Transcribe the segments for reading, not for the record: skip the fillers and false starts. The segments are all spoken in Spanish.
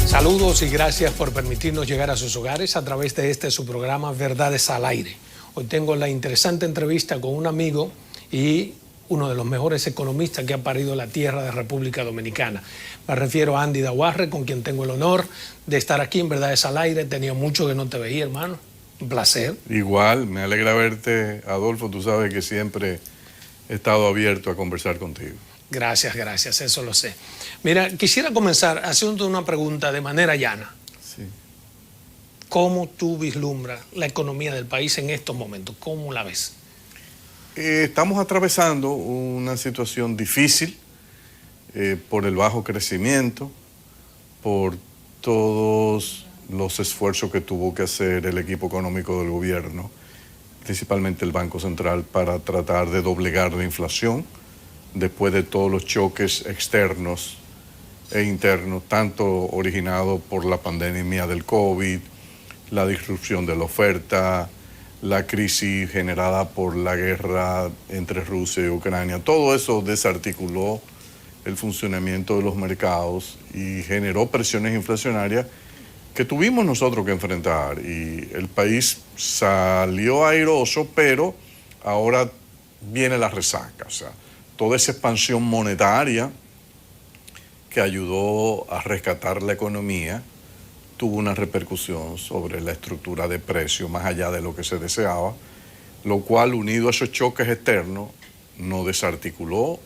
Saludos y gracias por permitirnos llegar a sus hogares a través de su programa Verdades al Aire. Hoy tengo la interesante entrevista con un amigo y uno de los mejores economistas que ha parido la tierra de República Dominicana. Me refiero a Andy Daguarre, con quien tengo el honor de estar aquí en Verdades al Aire. Tenía mucho que no te veía, hermano. Un placer. Igual, me alegra verte, Adolfo. Tú sabes que siempre he estado abierto a conversar contigo. Gracias, gracias, eso lo sé. Mira, quisiera comenzar haciendo una pregunta de manera llana. Sí. ¿Cómo tú vislumbras la economía del país en estos momentos? ¿Cómo la ves? Estamos atravesando una situación difícil por el bajo crecimiento, por todos los esfuerzos que tuvo que hacer el equipo económico del gobierno, principalmente el Banco Central, para tratar de doblegar la inflación, después de todos los choques externos e internos, tanto originados por la pandemia del COVID, la disrupción de la oferta, la crisis generada por la guerra entre Rusia y Ucrania. Todo eso desarticuló el funcionamiento de los mercados y generó presiones inflacionarias que tuvimos nosotros que enfrentar. Y el país salió airoso, pero ahora viene la resaca. O sea, toda esa expansión monetaria que ayudó a rescatar la economía tuvo una repercusión sobre la estructura de precios más allá de lo que se deseaba, lo cual, unido a esos choques externos, nos desarticuló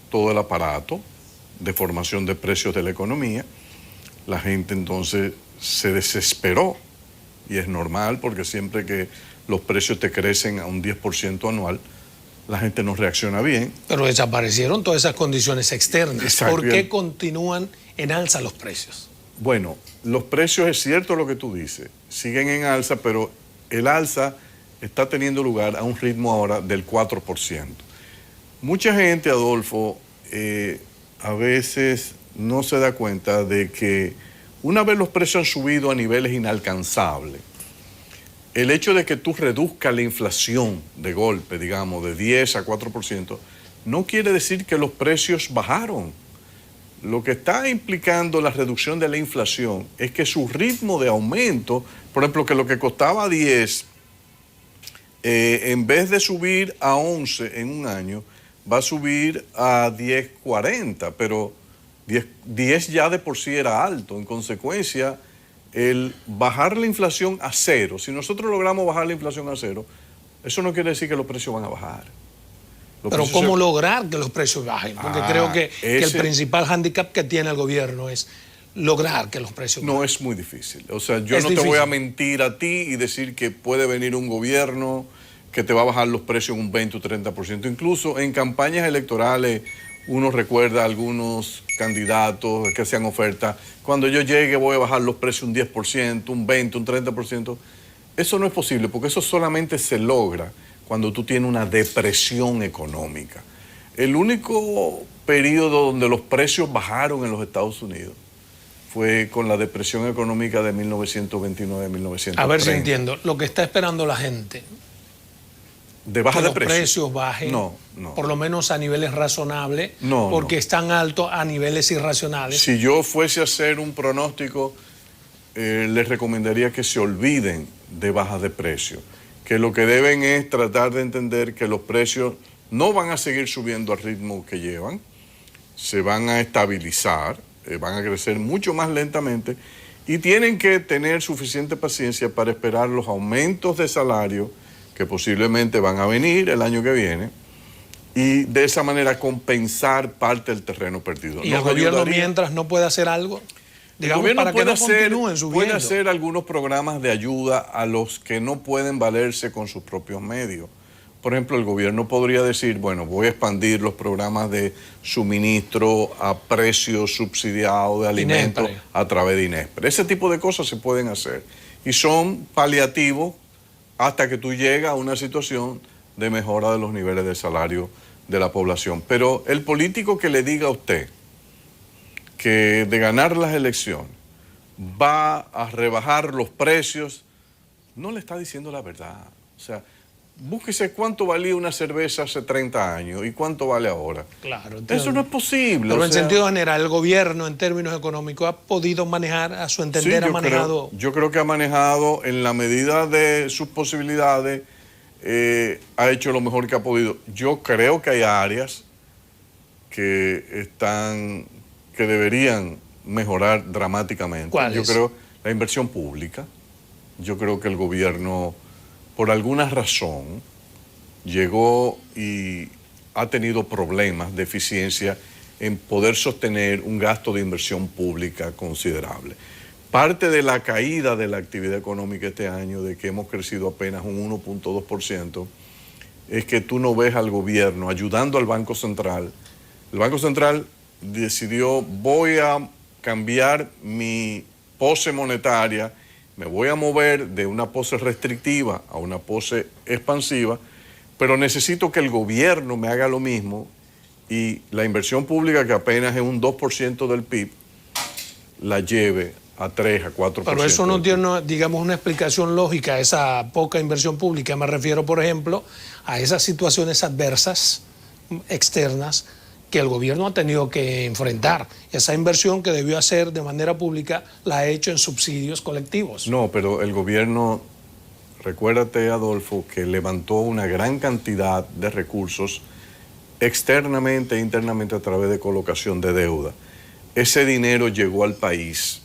todo el aparato de formación de precios de la economía. La gente entonces se desesperó, y es normal porque siempre que los precios te crecen a un 10% anual, la gente no reacciona bien. Pero desaparecieron todas esas condiciones externas. Exacto. ¿Por qué continúan en alza los precios? Bueno, los precios, es cierto lo que tú dices, siguen en alza, pero el alza está teniendo lugar a un ritmo ahora del 4%. Mucha gente, Adolfo, a veces no se da cuenta de que una vez los precios han subido a niveles inalcanzables, el hecho de que tú reduzcas la inflación de golpe, digamos, de 10 a 4%, no quiere decir que los precios bajaron. Lo que está implicando la reducción de la inflación es que su ritmo de aumento, por ejemplo, que lo que costaba 10, en vez de subir a 11 en un año, va a subir a 10.40, pero 10 ya de por sí era alto. En consecuencia, el bajar la inflación a cero, si nosotros logramos bajar la inflación a cero, eso no quiere decir que los precios van a bajar. Pero ¿cómo lograr que los precios bajen? Porque creo que el principal hándicap que tiene el gobierno es lograr que los precios bajen. No es muy difícil. O sea, yo no te voy a mentir a ti y decir que puede venir un gobierno que te va a bajar los precios un 20 o 30%. Incluso en campañas electorales uno recuerda a algunos candidatos que hacían ofertas. Cuando yo llegue voy a bajar los precios un 10%, un 20%, un 30%. Eso no es posible porque eso solamente se logra cuando tú tienes una depresión económica. El único periodo donde los precios bajaron en los Estados Unidos fue con la depresión económica de 1929-1930. A ver si entiendo, lo que está esperando la gente, de baja que de los precios. precios bajen, no. por lo menos a niveles razonables, No, porque están altos a niveles irracionales. Si yo fuese a hacer un pronóstico, les recomendaría que se olviden de bajas de precios, que lo que deben es tratar de entender que los precios no van a seguir subiendo al ritmo que llevan, se van a estabilizar, van a crecer mucho más lentamente y tienen que tener suficiente paciencia para esperar los aumentos de salario que posiblemente van a venir el año que viene y de esa manera compensar parte del terreno perdido. ¿Y el gobierno mientras no puede hacer algo? Digamos, para que no continúen subiendo. Puede hacer algunos programas de ayuda a los que no pueden valerse con sus propios medios. Por ejemplo, el gobierno podría decir, bueno, voy a expandir los programas de suministro a precios subsidiados de alimentos a través de INESPRE. Ese tipo de cosas se pueden hacer y son paliativos hasta que tú llegas a una situación de mejora de los niveles de salario de la población. Pero el político que le diga a usted que de ganar las elecciones va a rebajar los precios, no le está diciendo la verdad. O sea, búsquese cuánto valía una cerveza hace 30 años y cuánto vale ahora. Claro, eso no es posible. Pero en sentido general, el gobierno en términos económicos ha podido manejar, a su entender, sí, ha manejado... yo creo que ha manejado en la medida de sus posibilidades, ha hecho lo mejor que ha podido. Yo creo que hay áreas que deberían mejorar dramáticamente. ¿Cuáles? Yo creo la inversión pública. Yo creo que el gobierno, por alguna razón, llegó y ha tenido problemas de eficiencia en poder sostener un gasto de inversión pública considerable. Parte de la caída de la actividad económica este año, de que hemos crecido apenas un 1.2%, es que tú no ves al gobierno ayudando al Banco Central. El Banco Central decidió, voy a cambiar mi pose monetaria, me voy a mover de una pose restrictiva a una pose expansiva, pero necesito que el gobierno me haga lo mismo y la inversión pública, que apenas es un 2% del PIB, la lleve a 3, a 4%. Pero eso no tiene, digamos, una explicación lógica, esa poca inversión pública. Me refiero, por ejemplo, a esas situaciones adversas externas que el gobierno ha tenido que enfrentar. Esa inversión que debió hacer de manera pública la ha hecho en subsidios colectivos. No, pero el gobierno, recuérdate, Adolfo, que levantó una gran cantidad de recursos externamente e internamente a través de colocación de deuda. Ese dinero llegó al país.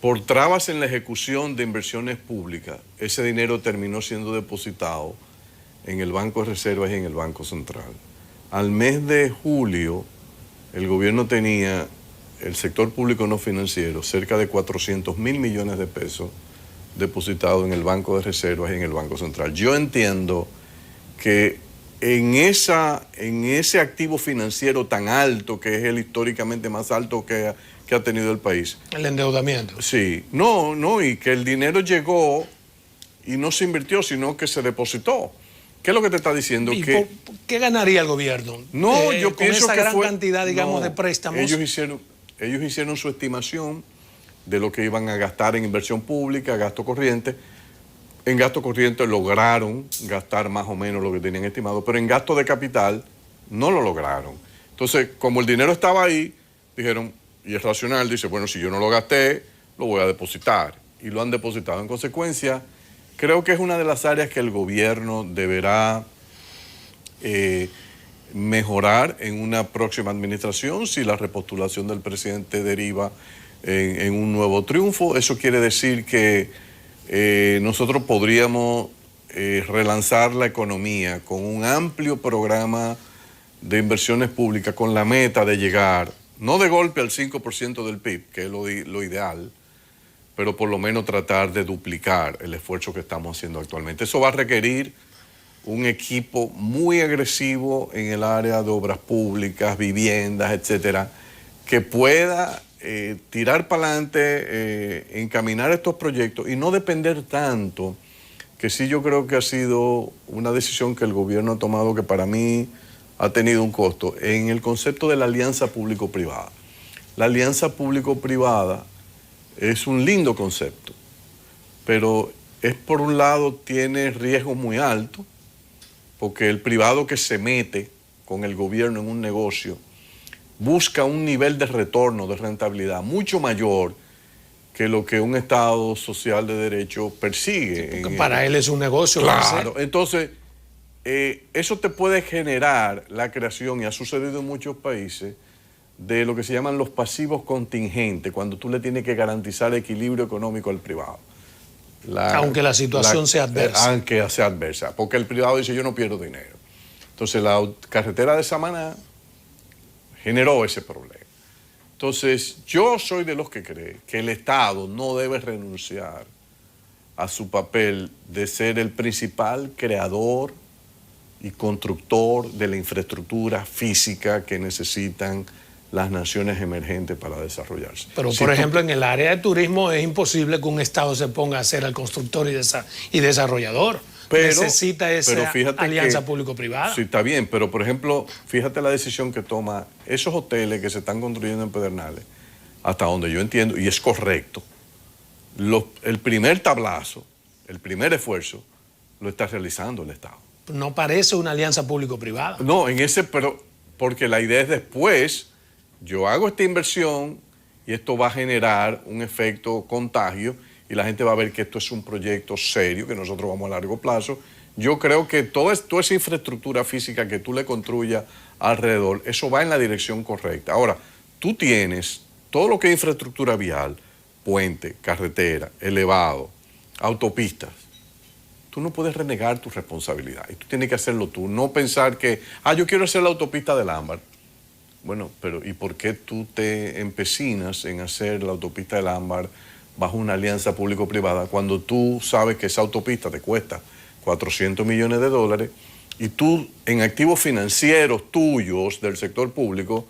Por trabas en la ejecución de inversiones públicas, ese dinero terminó siendo depositado en el Banco de Reservas y en el Banco Central. Al mes de julio, el gobierno tenía, el sector público no financiero, cerca de 400 mil millones de pesos depositados en el Banco de Reservas y en el Banco Central. Yo entiendo que en ese activo financiero tan alto, que es el históricamente más alto que ha tenido el país. El endeudamiento. Sí, y que el dinero llegó y no se invirtió, sino que se depositó. ¿Qué es lo que te está diciendo? ¿Qué ganaría el gobierno? No, yo con pienso esa que gran cantidad, digamos, de préstamos. Ellos hicieron su estimación de lo que iban a gastar en inversión pública, gasto corriente. En gasto corriente lograron gastar más o menos lo que tenían estimado, pero en gasto de capital no lo lograron. Entonces, como el dinero estaba ahí, dijeron, y es racional, dice, bueno, si yo no lo gasté, lo voy a depositar. Y lo han depositado. En consecuencia, creo que es una de las áreas que el gobierno deberá mejorar en una próxima administración si la repostulación del presidente deriva en un nuevo triunfo. Eso quiere decir que nosotros podríamos relanzar la economía con un amplio programa de inversiones públicas con la meta de llegar, no de golpe al 5% del PIB, que es lo ideal, pero por lo menos tratar de duplicar el esfuerzo que estamos haciendo actualmente. Eso va a requerir un equipo muy agresivo en el área de obras públicas, viviendas, etcétera, que pueda tirar para adelante, encaminar estos proyectos y no depender tanto, que sí yo creo que ha sido una decisión que el gobierno ha tomado que para mí ha tenido un costo, en el concepto de la alianza público-privada. La alianza público-privada es un lindo concepto, pero por un lado tiene riesgos muy altos, porque el privado que se mete con el gobierno en un negocio busca un nivel de retorno, de rentabilidad mucho mayor que lo que un Estado social de derecho persigue. Sí, porque para él es un negocio. Claro, entonces eso te puede generar la creación, y ha sucedido en muchos países, de lo que se llaman los pasivos contingentes, cuando tú le tienes que garantizar equilibrio económico al privado. Aunque la situación sea adversa. Aunque sea adversa, porque el privado dice yo no pierdo dinero. Entonces la carretera de Samaná generó ese problema. Entonces yo soy de los que cree que el Estado no debe renunciar a su papel de ser el principal creador y constructor de la infraestructura física que necesitan las naciones emergentes para desarrollarse. Pero, por ejemplo, en el área de turismo es imposible que un Estado se ponga a ser el constructor y desarrollador. Necesita esa alianza público-privada. Sí, está bien, pero, por ejemplo, fíjate la decisión que toma esos hoteles que se están construyendo en Pedernales, hasta donde yo entiendo, y es correcto, el primer tablazo, el primer esfuerzo, lo está realizando el Estado. No parece una alianza público-privada. No, pero porque la idea es después, yo hago esta inversión y esto va a generar un efecto contagio y la gente va a ver que esto es un proyecto serio, que nosotros vamos a largo plazo. Yo creo que toda esa infraestructura física que tú le construyas alrededor, eso va en la dirección correcta. Ahora, tú tienes todo lo que es infraestructura vial, puente, carretera, elevado, autopistas. Tú no puedes renegar tu responsabilidad y tú tienes que hacerlo tú, no pensar que, yo quiero hacer la autopista del Ámbar. Bueno, pero ¿y por qué tú te empecinas en hacer la autopista del Ámbar bajo una alianza público-privada cuando tú sabes que esa autopista te cuesta 400 millones de dólares y tú en activos financieros tuyos del sector público,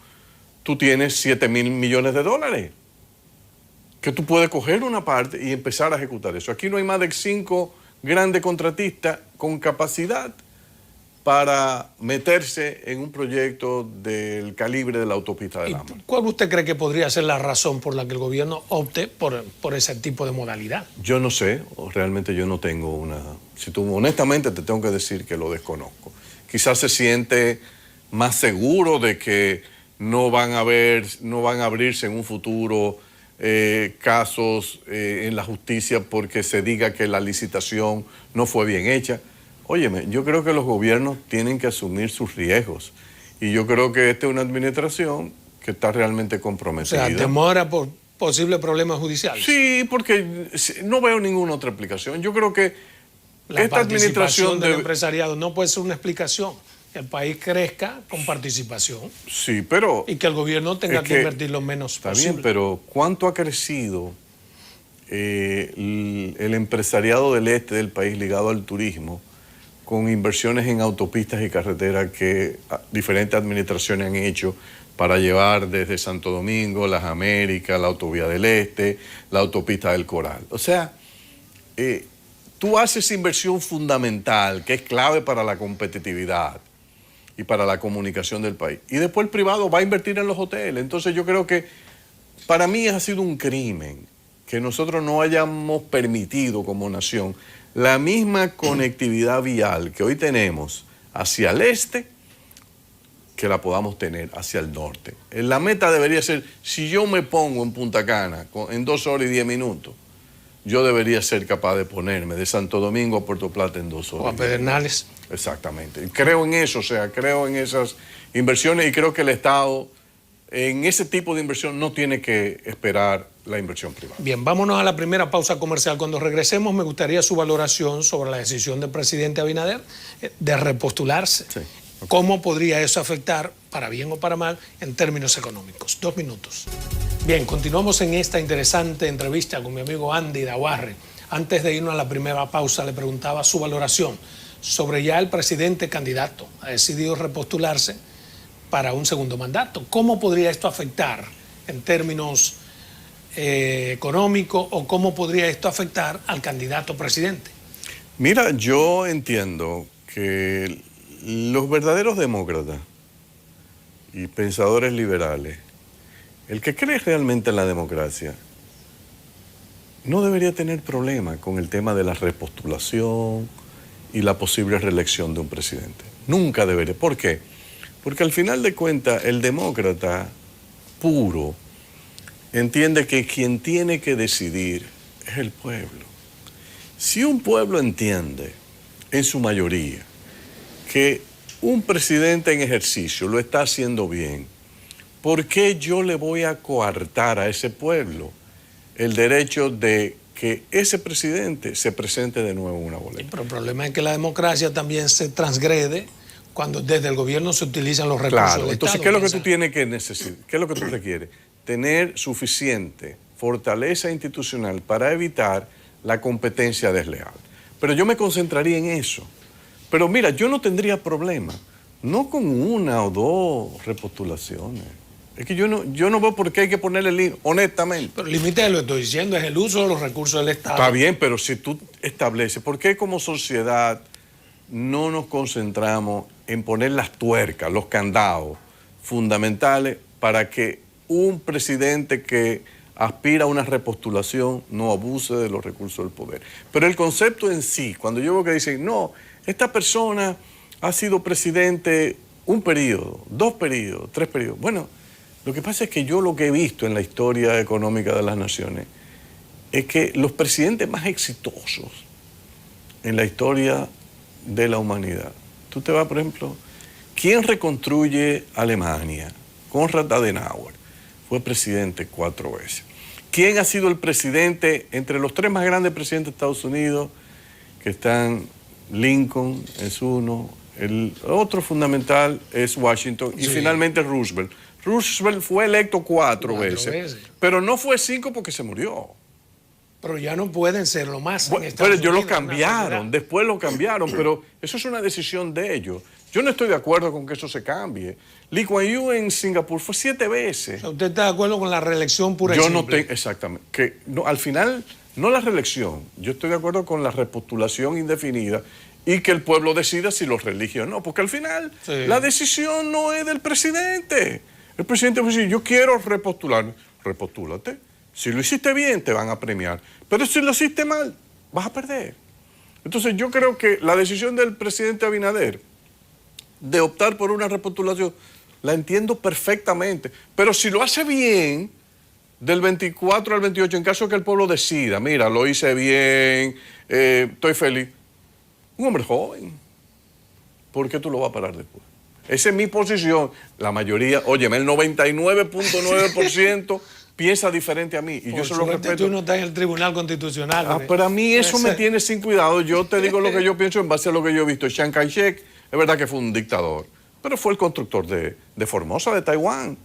tú tienes 7.000 millones de dólares? Que tú puedes coger una parte y empezar a ejecutar eso. Aquí no hay más de 5 grandes contratistas con capacidad para meterse en un proyecto del calibre de la autopista del Ámbar. ¿Cuál usted cree que podría ser la razón por la que el gobierno opte por ese tipo de modalidad? Yo no sé, realmente yo no tengo una... honestamente te tengo que decir que lo desconozco. Quizás se siente más seguro de que no van a abrirse en un futuro casos en la justicia porque se diga que la licitación no fue bien hecha. Óyeme, yo creo que los gobiernos tienen que asumir sus riesgos y yo creo que esta es una administración que está realmente comprometida. O sea, temora por posibles problemas judiciales. Sí, porque no veo ninguna otra explicación. Yo creo que esta administración del empresariado no puede ser una explicación. Que el país crezca con participación. Sí, pero... Y que el gobierno tenga que invertir lo menos posible. Está bien, pero ¿cuánto ha crecido el empresariado del este del país ligado al turismo con inversiones en autopistas y carreteras que diferentes administraciones han hecho para llevar desde Santo Domingo, Las Américas, la autovía del Este, la autopista del Coral? O sea, tú haces inversión fundamental que es clave para la competitividad y para la comunicación del país. Y después el privado va a invertir en los hoteles. Entonces yo creo que para mí ha sido un crimen que nosotros no hayamos permitido como nación la misma conectividad vial que hoy tenemos hacia el este, que la podamos tener hacia el norte. La meta debería ser, si yo me pongo en Punta Cana en 2 horas y 10 minutos, yo debería ser capaz de ponerme de Santo Domingo a Puerto Plata en 2 horas. O a Pedernales. Exactamente. Creo en eso, creo en esas inversiones y creo que el Estado en ese tipo de inversión no tiene que esperar la inversión privada. Bien, vámonos a la primera pausa comercial. Cuando regresemos me gustaría su valoración sobre la decisión del presidente Abinader de repostularse. Sí. Okay. ¿Cómo podría eso afectar, para bien o para mal, en términos económicos? 2 minutos. Bien, continuamos en esta interesante entrevista con mi amigo Andy Dawarre. Antes de irnos a la primera pausa, le preguntaba su valoración sobre ya el presidente candidato ha decidido repostularse para un segundo mandato. ¿Cómo podría esto afectar en términos económicos o cómo podría esto afectar al candidato presidente? Mira, yo entiendo que los verdaderos demócratas y pensadores liberales, el que cree realmente en la democracia, no debería tener problema con el tema de la repostulación y la posible reelección de un presidente. Nunca debería. ¿Por qué? Porque al final de cuentas, el demócrata puro entiende que quien tiene que decidir es el pueblo. Si un pueblo entiende, en su mayoría, que un presidente en ejercicio lo está haciendo bien, ¿por qué yo le voy a coartar a ese pueblo el derecho de que ese presidente se presente de nuevo en una boleta? Pero el problema es que la democracia también se transgrede cuando desde el gobierno se utilizan los recursos del Estado. Entonces, ¿qué es lo que tú tienes que necesitar? ¿Qué es lo que tú requieres? Tener suficiente fortaleza institucional para evitar la competencia desleal. Pero yo me concentraría en eso. Pero mira, yo no tendría problema, no con 1 o 2 repostulaciones. Es que yo no veo por qué hay que ponerle límite, honestamente. Pero el límite, lo estoy diciendo, es el uso de los recursos del Estado. Está bien, pero si tú estableces, ¿por qué como sociedad no nos concentramos en poner las tuercas, los candados fundamentales para que un presidente que aspira a una repostulación, no abuse de los recursos del poder. Pero el concepto en sí, cuando yo veo que dicen, no, esta persona ha sido presidente un periodo, 2 periodos, 3 periodos. Bueno, lo que pasa es que yo lo que he visto en la historia económica de las naciones es que los presidentes más exitosos en la historia de la humanidad, tú te vas, por ejemplo, ¿quién reconstruye Alemania? Konrad Adenauer fue presidente 4 veces. ¿Quién ha sido el presidente, entre los 3 más grandes presidentes de Estados Unidos, que están Lincoln, es uno, el otro fundamental es Washington, y finalmente Roosevelt. Roosevelt fue electo 4 veces, pero no fue 5 porque se murió. Pero ya no pueden ser lo más. Bueno, pero ellos lo cambiaron, después lo cambiaron, pero eso es una decisión de ellos. Yo no estoy de acuerdo con que eso se cambie. Lee Kuan Yew en Singapur fue 7 veces. O sea, ¿usted está de acuerdo con la reelección pura y Yo simple? no tengo, exactamente. Que no, al final, no la reelección. Yo estoy de acuerdo con la repostulación indefinida y que el pueblo decida si los reelige o no. Porque al final, la decisión no es del presidente. El presidente va a decir, yo quiero repostular. Repostúlate. Si lo hiciste bien, te van a premiar. Pero si lo hiciste mal, vas a perder. Entonces yo creo que la decisión del presidente Abinader de optar por una repostulación, la entiendo perfectamente. Pero si lo hace bien, del 24 al 28, en caso de que el pueblo decida, mira, lo hice bien, estoy feliz. Un hombre joven, ¿por qué tú lo vas a parar después? Esa es mi posición. La mayoría, óyeme, el 99.9% piensa diferente a mí. Y yo se lo respeto. Tú no estás en el Tribunal Constitucional. Pero a mí eso me tiene sin cuidado. Yo te digo lo que yo pienso en base a lo que yo he visto. Chiang Kai-shek, es verdad que fue un dictador, pero fue el constructor de Formosa, de Taiwán.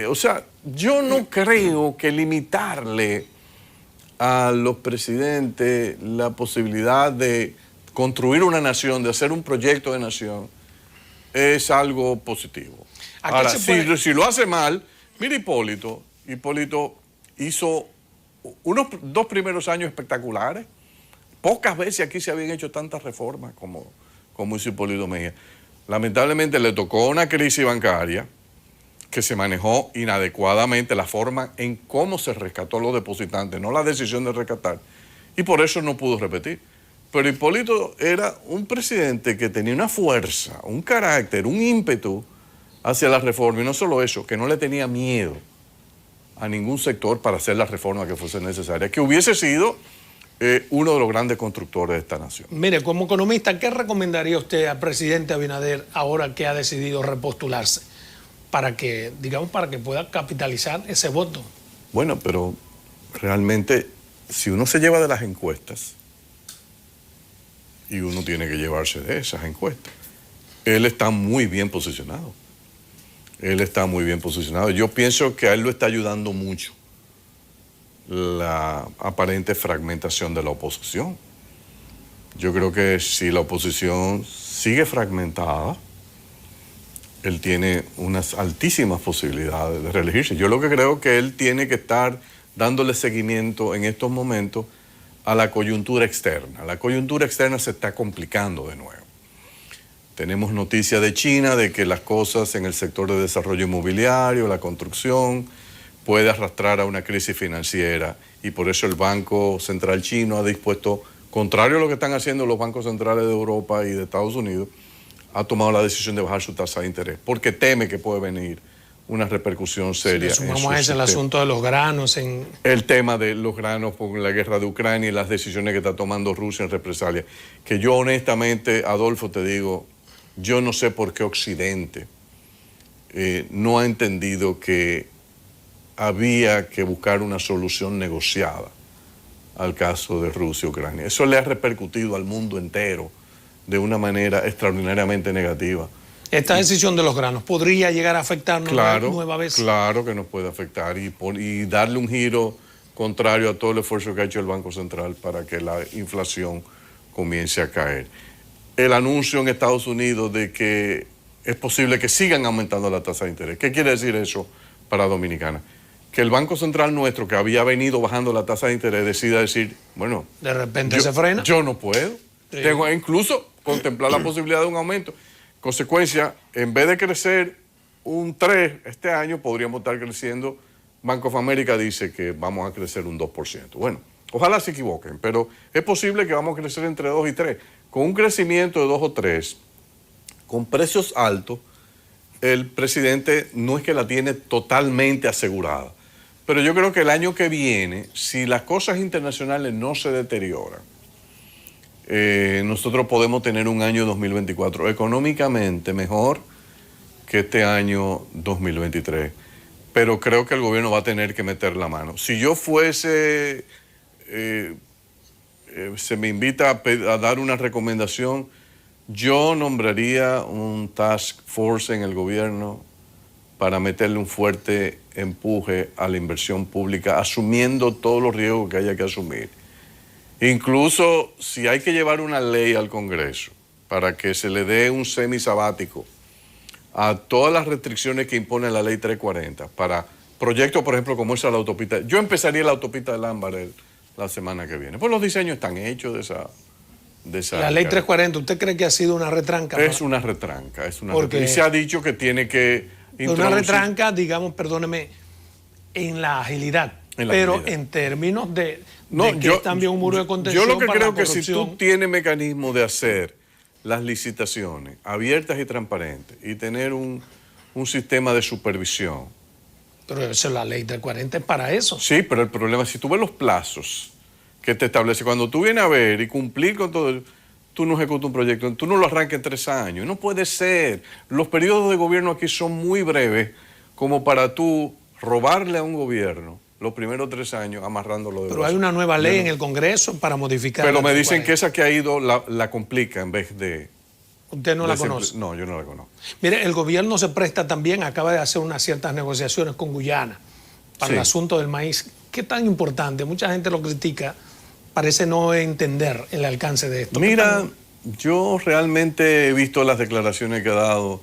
O sea, yo no creo que limitarle a los presidentes la posibilidad de construir una nación, de hacer un proyecto de nación, es algo positivo. Ahora, si lo hace mal, mira Hipólito hizo unos 2 primeros años espectaculares. Pocas veces aquí se habían hecho tantas reformas como hizo Hipólito Mejía. Lamentablemente le tocó una crisis bancaria que se manejó inadecuadamente, la forma en cómo se rescató a los depositantes, no la decisión de rescatar, y por eso no pudo repetir. Pero Hipólito era un presidente que tenía una fuerza, un carácter, un ímpetu hacia la reforma, y no solo eso, que no le tenía miedo a ningún sector para hacer la reforma que fuese necesaria, que hubiese sido uno de los grandes constructores de esta nación. Mire, como economista, ¿qué recomendaría usted al presidente Abinader ahora que ha decidido repostularse para que, digamos, para que pueda capitalizar ese voto? Bueno, pero realmente, si uno se lleva de las encuestas, y uno tiene que llevarse de esas encuestas, él está muy bien posicionado. Él está muy bien posicionado. Yo pienso que a él lo está ayudando mucho la aparente fragmentación de la oposición. Yo creo que si la oposición sigue fragmentada, él tiene unas altísimas posibilidades de reelegirse. Yo lo que creo que él tiene que estar dándole seguimiento en estos momentos a la coyuntura externa. La coyuntura externa se está complicando de nuevo. Tenemos noticias de China de que las cosas en el sector de desarrollo inmobiliario, la construcción, puede arrastrar a una crisis financiera, y por eso el Banco Central chino ha dispuesto, contrario a lo que están haciendo los bancos centrales de Europa y de Estados Unidos, ha tomado la decisión de bajar su tasa de interés, porque teme que puede venir una repercusión seria. Si sumamos a ese el asunto de los granos. El tema de los granos con la guerra de Ucrania y las decisiones que está tomando Rusia en represalia, que yo honestamente, Adolfo, te digo, yo no sé por qué Occidente no ha entendido que había que buscar una solución negociada al caso de Rusia y Ucrania. Eso le ha repercutido al mundo entero de una manera extraordinariamente negativa. Esta decisión de los granos podría llegar a afectarnos nueva vez. Claro que nos puede afectar, y darle un giro contrario a todo el esfuerzo que ha hecho el Banco Central para que la inflación comience a caer. El anuncio en Estados Unidos de que es posible que sigan aumentando la tasa de interés. ¿Qué quiere decir eso para Dominicana? Que el Banco Central nuestro, que había venido bajando la tasa de interés, decida decir, bueno, de repente se frena. Yo no puedo. Sí. Tengo incluso contemplar la posibilidad de un aumento. Consecuencia, en vez de crecer un 3 este año, podríamos estar creciendo Bank of America dice que vamos a crecer un 2%. Bueno, ojalá se equivoquen, pero es posible que vamos a crecer entre 2 y 3. Con un crecimiento de 2 o 3, con precios altos, el presidente no es que la tiene totalmente asegurada. Pero yo creo que el año que viene, si las cosas internacionales no se deterioran, nosotros podemos tener un año 2024 económicamente mejor que este año 2023. Pero creo que el gobierno va a tener que meter la mano. Si yo fuese, se me invita a dar una recomendación, yo nombraría un task force en el gobierno para meterle un fuerte empuje a la inversión pública, asumiendo todos los riesgos que haya que asumir. Incluso si hay que llevar una ley al Congreso para que se le dé un semisabático a todas las restricciones que impone la ley 340 para proyectos, por ejemplo, como esa de la autopista. Yo empezaría la autopista de Lambarel la semana que viene. Pues los diseños están hechos de esa la ley 340, ¿usted cree que ha sido una retranca? Es una retranca, es una retranca. Y se ha dicho que tiene que introducir... Una retranca, digamos, perdóneme, en la agilidad, pero en términos de que es también un muro de contención. Yo lo que para creo la que si tú tienes mecanismo de hacer las licitaciones abiertas y transparentes y tener un sistema de supervisión. Pero eso, la ley 340 es para eso. Sí, pero el problema es si tú ves los plazos que te establece, cuando tú vienes a ver y cumplir con todo, tú no ejecutas un proyecto, tú no lo arrancas en 3 años. No puede ser. Los periodos de gobierno aquí son muy breves como para tú robarle a un gobierno los primeros 3 años amarrándolo de Pero hay una nueva ley en el Congreso para modificar. Pero me dicen que esa que ha ido la complica en vez de... ¿Usted no la conoce? No, yo no la conozco. Mire, el gobierno se presta también, acaba de hacer unas ciertas negociaciones con Guyana para el asunto del maíz. ¿Qué tan importante? Mucha gente lo critica, parece no entender el alcance de esto. Mira, yo realmente he visto las declaraciones que ha dado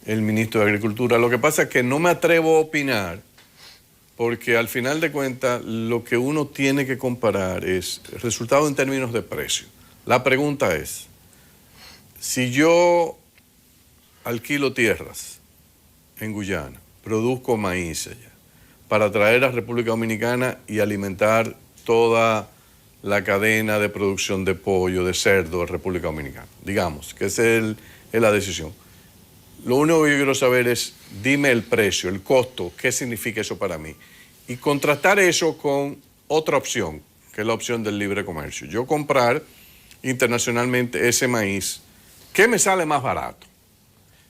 el ministro de Agricultura. Lo que pasa es que no me atrevo a opinar, porque al final de cuentas lo que uno tiene que comparar es el resultado en términos de precio. La pregunta es, si yo alquilo tierras en Guyana, produzco maíz allá, para traer a República Dominicana y alimentar toda la cadena de producción de pollo, de cerdo de República Dominicana, digamos, que esa es la decisión. Lo único que yo quiero saber es, dime el precio, el costo, qué significa eso para mí. Y contrastar eso con otra opción, que es la opción del libre comercio. Yo comprar internacionalmente ese maíz, ¿qué me sale más barato?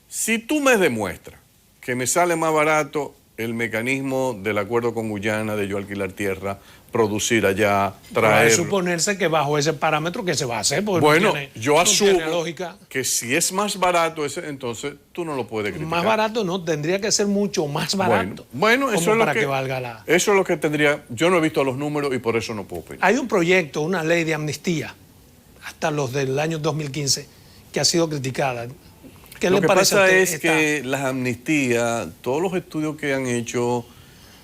Si tú me demuestras que me sale más barato el mecanismo del acuerdo con Guyana de yo alquilar tierra, producir allá, traer... Puede suponerse que bajo ese parámetro que se va a hacer, porque bueno, no tiene, yo no asumo tiene lógica. Que si es más barato ese, entonces tú no lo puedes criticar. Más barato no, tendría que ser mucho más barato. Bueno, eso es lo que valga la... Eso es lo que tendría... Yo no he visto los números y por eso no puedo opinar. Hay un proyecto, una ley de amnistía, hasta los del año 2015, que ha sido criticada. ¿Qué le parece a usted? Lo que pasa es que las amnistías, todos los estudios que han hecho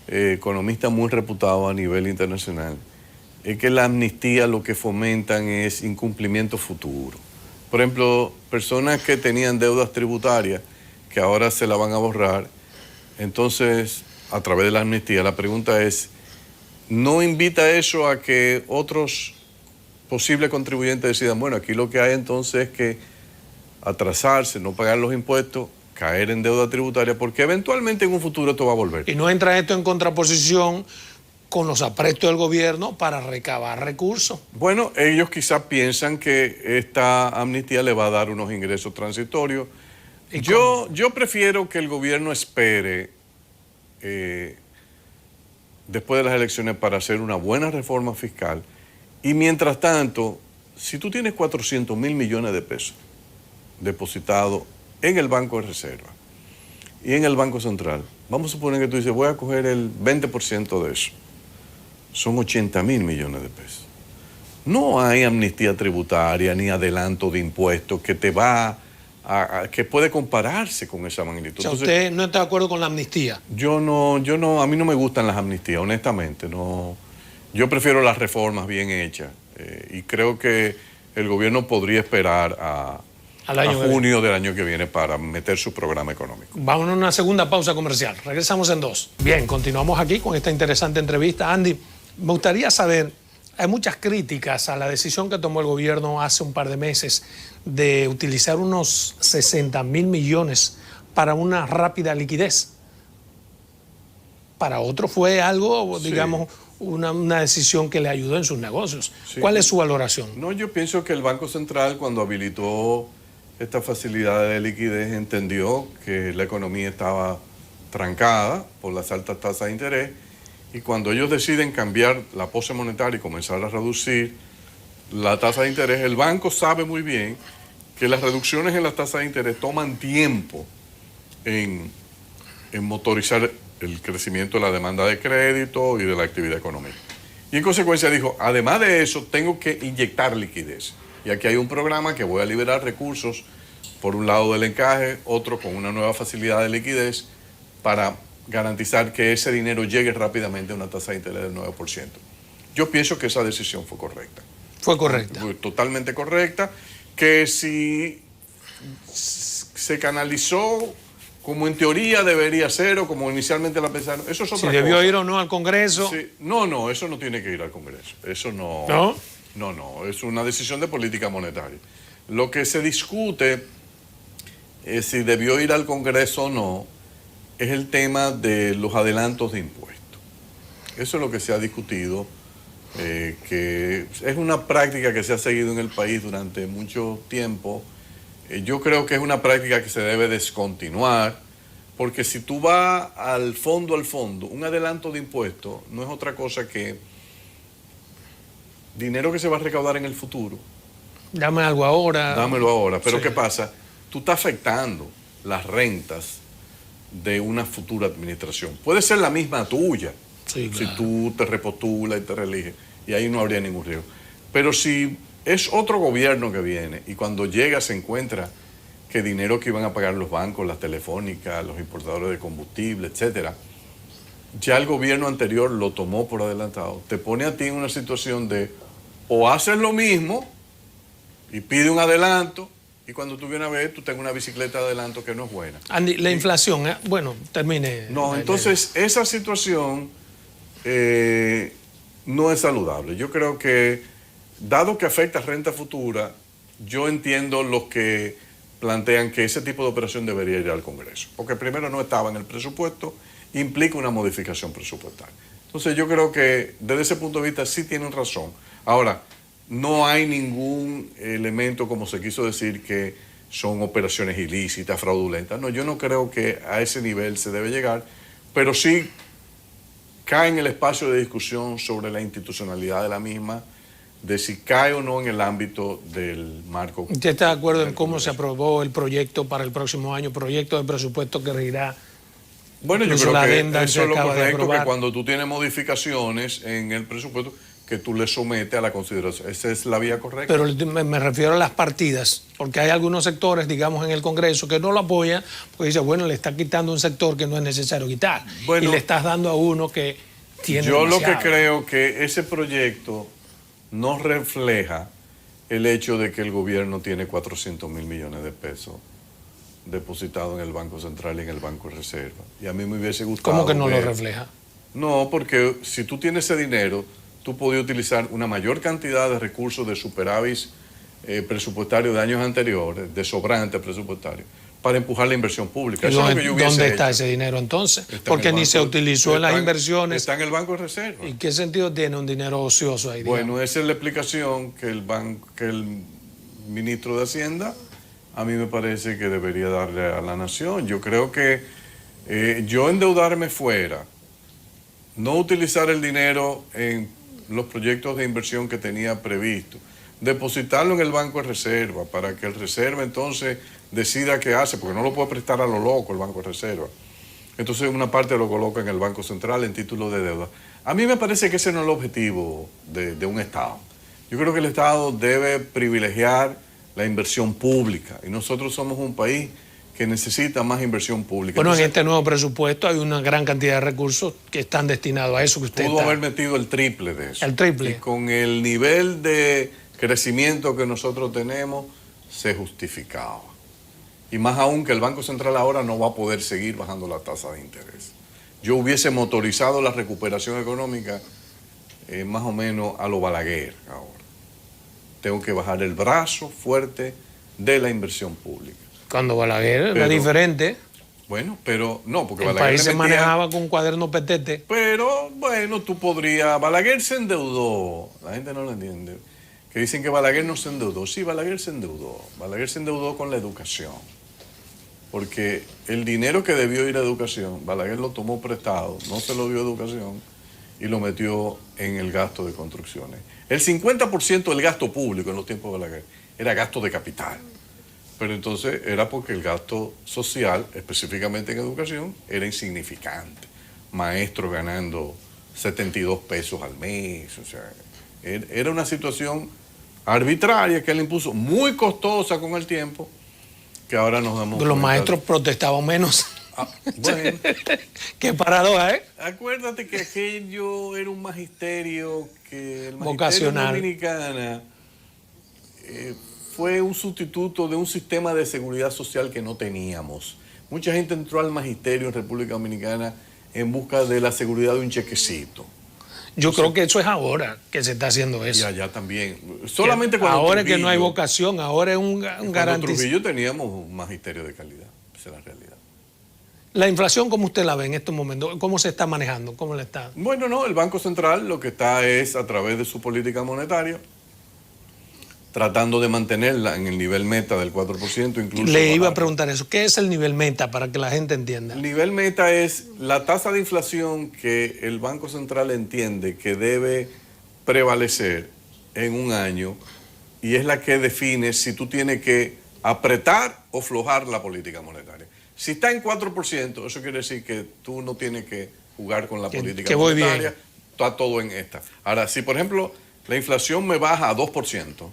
economistas muy reputados a nivel internacional, es que la amnistía lo que fomentan es incumplimiento futuro. Por ejemplo, personas que tenían deudas tributarias que ahora se la van a borrar, entonces, a través de la amnistía, la pregunta es, ¿no invita eso a que otros posibles contribuyentes decidan, bueno, aquí lo que hay entonces es que atrasarse, no pagar los impuestos, caer en deuda tributaria, porque eventualmente en un futuro esto va a volver? ¿Y no entra esto en contraposición con los aprestos del gobierno para recabar recursos? Bueno, ellos quizás piensan que esta amnistía le va a dar unos ingresos transitorios. Yo prefiero que el gobierno espere después de las elecciones para hacer una buena reforma fiscal. Y mientras tanto, si tú tienes 400 mil millones de pesos depositados en el Banco de Reserva y en el Banco Central, vamos a suponer que tú dices, voy a coger el 20% de eso. Son 80 mil millones de pesos. No hay amnistía tributaria ni adelanto de impuestos que te va que puede compararse con esa magnitud. O sea, entonces, ¿usted no está de acuerdo con la amnistía? Yo no, a mí no me gustan las amnistías, honestamente. No, yo prefiero las reformas bien hechas y creo que el gobierno podría esperar junio del año que viene para meter su programa económico. Vamos a una segunda pausa comercial. Regresamos en 2. Bien, continuamos aquí con esta interesante entrevista. Andy, me gustaría saber, hay muchas críticas a la decisión que tomó el gobierno hace un par de meses de utilizar unos 60.000 millones para una rápida liquidez. Para otros fue algo, digamos, una decisión que le ayudó en sus negocios. Sí. ¿Cuál es su valoración? No, yo pienso que el Banco Central, cuando habilitó esta facilidad de liquidez, entendió que la economía estaba trancada por las altas tasas de interés, y cuando ellos deciden cambiar la pose monetaria y comenzar a reducir la tasa de interés, el banco sabe muy bien que las reducciones en las tasas de interés toman tiempo en motorizar el crecimiento de la demanda de crédito y de la actividad económica. Y en consecuencia dijo, además de eso, tengo que inyectar liquidez. Y aquí hay un programa que voy a liberar recursos, por un lado del encaje, otro con una nueva facilidad de liquidez, para garantizar que ese dinero llegue rápidamente a una tasa de interés del 9%. Yo pienso que esa decisión fue correcta. Fue correcta. Fue totalmente correcta, que si se canalizó como en teoría debería ser o como inicialmente la pensaron, eso es otra cosa. Si debió ir o no al Congreso. Sí. No, eso no tiene que ir al Congreso. Eso no. ¿No? No, es una decisión de política monetaria. Lo que se discute es si debió ir al Congreso o no, es el tema de los adelantos de impuestos. Eso es lo que se ha discutido, que es una práctica que se ha seguido en el país durante mucho tiempo. Yo creo que es una práctica que se debe descontinuar, porque si tú vas al fondo, un adelanto de impuestos no es otra cosa que dinero que se va a recaudar en el futuro. Dame algo ahora. Dámelo ahora. Pero sí. ¿Qué pasa? Tú estás afectando las rentas de una futura administración. Puede ser la misma tuya, sí, claro, si tú te repostulas y te reeliges, y ahí no habría ningún riesgo. Pero si es otro gobierno que viene y cuando llega se encuentra que dinero que iban a pagar los bancos, las telefónicas, los importadores de combustible, etcétera, ya el gobierno anterior lo tomó por adelantado, te pone a ti en una situación de o haces lo mismo y pide un adelanto, y cuando tú vienes a ver, tú tengas una bicicleta de adelanto que no es buena. Andy, la inflación, bueno, termine. No, entonces esa situación no es saludable. Yo creo que, dado que afecta a renta futura, yo entiendo los que plantean que ese tipo de operación debería ir al Congreso, porque primero no estaba en el presupuesto, implica una modificación presupuestaria. Entonces yo creo que desde ese punto de vista sí tienen razón. Ahora, no hay ningún elemento, como se quiso decir, que son operaciones ilícitas, fraudulentas. No, yo no creo que a ese nivel se debe llegar, pero sí cae en el espacio de discusión sobre la institucionalidad de la misma, de si cae o no en el ámbito del marco. ¿Usted está de acuerdo en cómo se aprobó el proyecto para el próximo año, proyecto de presupuesto que regirá? Bueno, yo creo que eso es lo correcto, que cuando tú tienes modificaciones en el presupuesto, que tú le sometes a la consideración. Esa es la vía correcta. Pero me refiero a las partidas, porque hay algunos sectores, digamos, en el Congreso que no lo apoyan, porque dice, bueno, le está quitando un sector que no es necesario quitar, bueno, y le estás dando a uno que tiene yo demasiado. Lo que creo que ese proyecto no refleja el hecho de que el gobierno tiene 400.000 millones de pesos depositados en el Banco Central y en el Banco de Reserva. Y a mí me hubiese gustado. ¿Cómo que no lo refleja? No, porque si tú tienes ese dinero, tú podías utilizar una mayor cantidad de recursos de superávit presupuestario de años anteriores, de sobrante presupuestario, para empujar la inversión pública. Eso es lo que yo hubiese ¿Dónde está ese dinero entonces? Porque ni se utilizó en las inversiones. Está en el Banco de Reserva. ¿Y qué sentido tiene un dinero ocioso ahí? Bueno, digamos? Esa es la explicación que el ministro de Hacienda, a mí me parece que debería darle a la nación. Yo creo que yo endeudarme fuera, no utilizar el dinero en los proyectos de inversión que tenía previsto, depositarlo en el Banco de Reserva para que el Reserva entonces decida qué hace, porque no lo puede prestar a lo loco el Banco de Reserva. Entonces una parte lo coloca en el Banco Central en título de deuda. A mí me parece que ese no es el objetivo de un Estado. Yo creo que el Estado debe privilegiar la inversión pública, y nosotros somos un país que necesita más inversión pública. Bueno, entonces, en este nuevo presupuesto hay una gran cantidad de recursos que están destinados a eso que usted pudo haber metido el triple de eso. El triple. Y con el nivel de crecimiento que nosotros tenemos, se justificaba. Y más aún que el Banco Central ahora no va a poder seguir bajando la tasa de interés. Yo hubiese motorizado la recuperación económica más o menos a lo Balaguer ahora. Tengo que bajar el brazo fuerte de la inversión pública. Cuando Balaguer era diferente. Bueno, pero no, porque el Balaguer país se manejaba con un cuaderno petete. Pero bueno, tú podrías. Balaguer se endeudó. La gente no lo entiende. Que dicen que Balaguer no se endeudó. Sí, Balaguer se endeudó. Balaguer se endeudó con la educación. Porque el dinero que debió ir a educación, Balaguer lo tomó prestado, no se lo dio a educación y lo metió en el gasto de construcciones. El 50% del gasto público en los tiempos de Balaguer era gasto de capital. Pero entonces era porque el gasto social, específicamente en educación, era insignificante. Maestros ganando 72 pesos al mes. O sea, era una situación arbitraria que él impuso, muy costosa con el tiempo, que ahora nos damos cuenta. Los maestros protestaban menos. Bueno. Qué paradoja, ¿eh? Acuérdate que aquello era un magisterio que el magisterio vocacional. Dominicana fue un sustituto de un sistema de seguridad social que no teníamos. Mucha gente entró al magisterio en República Dominicana en busca de la seguridad de un chequecito. Yo creo que eso es ahora que se está haciendo eso. Y allá también. Solamente cuando ahora Trujillo, que no hay vocación, ahora es un garantizo. Cuando Trujillo teníamos un magisterio de calidad. Esa es la realidad. La inflación, ¿cómo usted la ve en estos momentos? ¿Cómo se está manejando? ¿Cómo le está? Bueno, no, el Banco Central lo que está es, a través de su política monetaria, tratando de mantenerla en el nivel meta del 4%. Incluso le iba a preguntar eso. ¿Qué es el nivel meta para que la gente entienda? El nivel meta es la tasa de inflación que el Banco Central entiende que debe prevalecer en un año y es la que define si tú tienes que apretar o aflojar la política monetaria. Si está en 4%, eso quiere decir que tú no tienes que jugar con la política monetaria. Está todo en esta. Ahora, si por ejemplo la inflación me baja a 2%,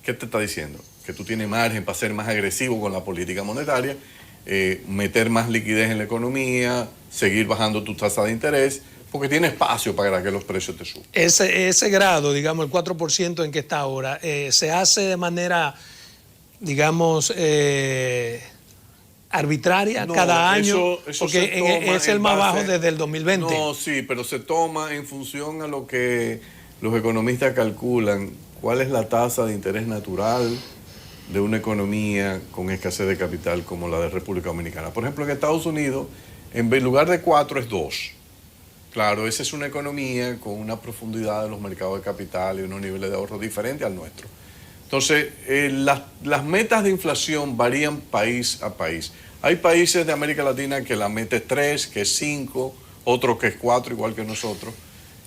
¿qué te está diciendo? Que tú tienes margen para ser más agresivo con la política monetaria, meter más liquidez en la economía, seguir bajando tu tasa de interés, porque tiene espacio para que los precios te suban. Ese grado, digamos, el 4% en que está ahora, se hace de manera, digamos, arbitraria cada año, eso porque es el más bajo desde el 2020. No, sí, pero se toma en función a lo que los economistas calculan, cuál es la tasa de interés natural de una economía con escasez de capital como la de República Dominicana. Por ejemplo, en Estados Unidos, en lugar de 4 es 2. Claro, esa es una economía con una profundidad de los mercados de capital y unos niveles de ahorro diferentes al nuestro. Entonces, las metas de inflación varían país a país. Hay países de América Latina que la meta es 3, que es 5, otros que es 4, igual que nosotros,